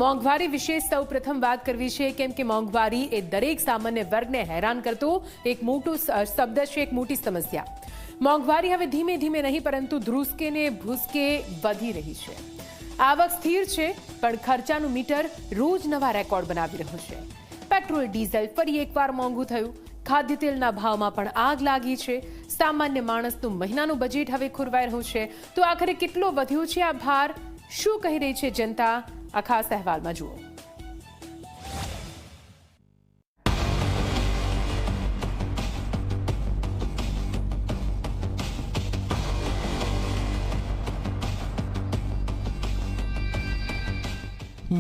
મોંઘવારી વિશે સૌ પ્રથમ વાત કરવી છે, કેમ કે મોંઘવારી એ દરેક સામાન્ય વર્ગને હેરાન કરતો એક મોટો શબ્દ છે, એક મોટી સમસ્યા. મોંઘવારી હવે ધીમે ધીમે નહીં પરંતુ ધ્રુસકે ને ભૂસકે વધી રહી છે. આવક સ્થિર છે પણ ખર્ચાનું મીટર રોજ નવા રેકોર્ડ બનાવી રહ્યું છે. પેટ્રોલ ડીઝલ ફરી એકવાર મોંઘું થયું. ખાદ્ય તેલના ભાવમાં પણ આગ લાગી છે. સામાન્ય માણસનું મહિનાનું બજેટ હવે ખોરવાઈ રહ્યું છે. તો આખરે કેટલો વધ્યો છે આ ભાર? શું કહી રહી છે જનતા? આ ખાસ અહેવાલમાં જુઓ.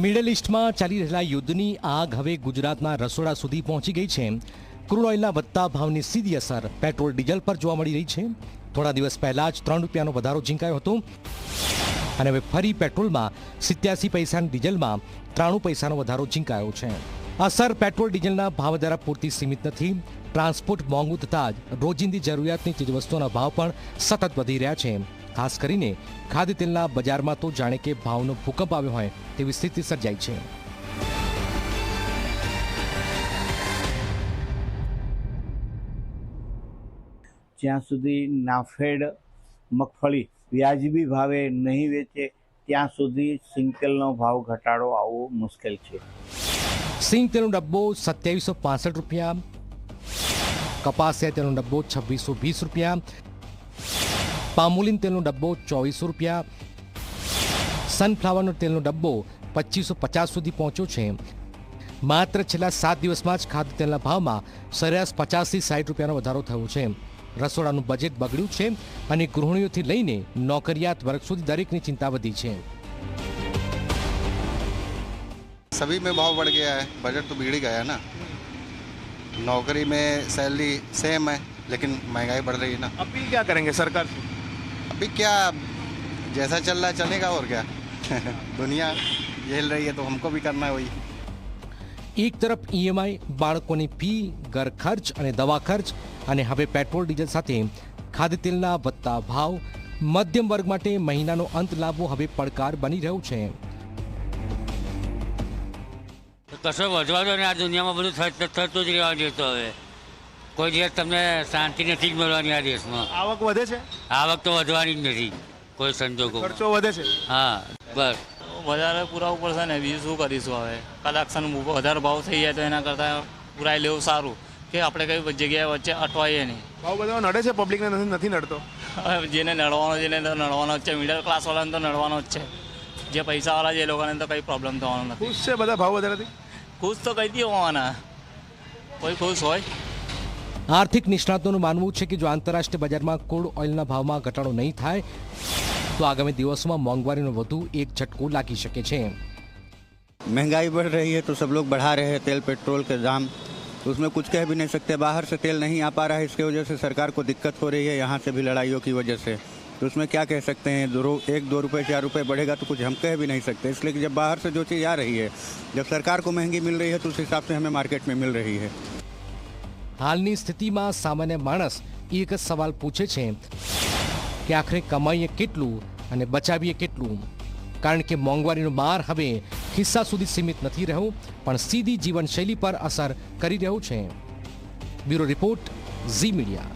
મિડલ ઇસ્ટમાં ચાલી રહેલા યુદ્ધની આગ હવે ગુજરાતના રસોડા સુધી પહોંચી ગઈ છે. ક્રૂડ ઓઇલના વધતા ભાવની સીધી અસર પેટ્રોલ ડીઝલ પર જોવા મળી રહી છે. થોડા દિવસ પહેલા જ 3 રૂપિયાનો વધારો ઝીંકાયો હતો અને હવે ફરી પેટ્રોલમાં 87 પૈસા અને ડીઝલમાં 93 પૈસાનો વધારો ઝીંકાયો છે. અસર પેટ્રોલ ડીઝલના ભાવ દ્વારા પૂરતી સીમિત નથી. ટ્રાન્સપોર્ટ મોંઘું થતાં જ રોજિંદી જરૂરિયાતની ચીજવસ્તુઓના ભાવ પણ સતત વધી રહ્યા છે. ખાસ કરીને ખાદ્ય તેલના બજારમાં તો જાણે કે ભાવનો ભૂકંપ આવ્યો હોય તેવી સ્થિતિ સર્જાઈ છે. જ્યાં સુધી નાફેડ મગફળી વ્યાજબી ભાવે નહીં વેચે ત્યાં સુધી સિંગતેલનો ભાવ ઘટાડો આવવો મુશ્કેલ છે. સિંગતેલનો ડબ્બો 2765 રૂપિયા, કપાસિયા તેલનો ડબ્બો 2620 રૂપિયા, પામોલીન તેલનો ડબ્બો 2400 રૂપિયા, સનફ્લાવરનો તેલનો ડબ્બો 2550 સુધી પહોંચ્યો છે. માત્ર છેલ્લા 7 દિવસમાં જ ખાદ્ય તેલના ભાવમાં સરેરાશ 50 થી 60 રૂપિયાનો વધારો થયો છે. રસોડાનું બજેટ બગડ્યું છે અને ગૃહિણીઓથી લઈને નોકરિયાત વર્ગ સુધી દરેકની ચિંતા વધી છે. सभी में भाव बढ़ गया है, बजट तो बिगड़ ही गया ना. नौकरी में सैलरी सेम है लेकिन महंगाई बढ़ रही है ना. अपील क्या करेंगे सरकार से? अभी क्या जैसा चल रहा है चलेगा और क्या. दुनिया झेल रही है तो हमको भी करना है वही. એક તરફ ઈએમઆઈ, બાળકોની ફી, ઘર ખર્ચ અને દવા ખર્ચ અને હવે પેટ્રોલ ડીઝલ સાથે ખાદ્ય તેલના વધતા ભાવ મધ્યમ વર્ગ માટે મહિનાનો અંત લાવવો હવે પડકાર બની રહ્યો છે. કશો વધવા દો ને, આ દુનિયામાં બધું થતું જ રહેવા દેતો. હવે કોઈ દિવસ તમને શાંતિ નથી જ મળવાની આ દેશમાં. આવક વધે છે? આવક તો વધવાની જ નથી કોઈ સંજોગો. ખર્ચો વધે છે? હા બસ. વધારે પુરાવું પડશે ને, બીજું શું કરીશું. હવે કલેક્શન વધારે ભાવ થઈ જાય તો એના કરતાં પુરાઈ લેવું સારું કે આપણે કઈ જગ્યાએ વચ્ચે અટવાઈએ નહીં. ભાવ બધા નડે છે, પબ્લિકને નથી નડતો. હવે જેને નડવાનો જેને તો નડવાનો જ છે. મિડલ ક્લાસવાળાને તો નડવાનો જ છે. જે પૈસાવાળા છે એ લોકોને તો કંઈ પ્રોબ્લેમ થવાનો નથી. ખુશ છે બધા ભાવ વધારેથી? ખુશ તો કઈ દી હોવાના, કોઈ ખુશ હોય. આર્થિક નિષ્ણાતોનું માનવું છે કે જો આંતરરાષ્ટ્રીય બજારમાં ક્રૂડ ઓઇલના ભાવમાં ઘટાડો નહીં થાય तो आगामी दिवसों में मोंघवारी વધુ एक झटको लागी सके छे. महंगाई बढ़ रही है तो सब लोग बढ़ा रहे हैं तेल पेट्रोल के दाम, तो उसमें कुछ कह भी नहीं सकते. बाहर से तेल नहीं आ पा रहा है, इसके वजह से सरकार को दिक्कत हो रही है. यहाँ से भी लड़ाइयों की वजह से, तो उसमें क्या कह सकते हैं. 1-2 रुपये 4 रुपये बढ़ेगा तो कुछ हम कह भी नहीं सकते. इसलिए कि जब बाहर से जो चीज़ आ रही है, जब सरकार को महंगी मिल रही है तो उस हिसाब से हमें मार्केट में मिल रही है. हालनी स्थिति में सामान्य माणस एक ज सवाल पूछे छे કે આખરે કમાઈએ કેટલું અને બચાવીએ કેટલું. કારણ કે મોંઘવારીનો માર હવે ખિસ્સા સુધી સીમિત નથી રહ્યો પણ સીધી જીવનશૈલી પર અસર કરી રહ્યું છે. Bureau report, Zee media.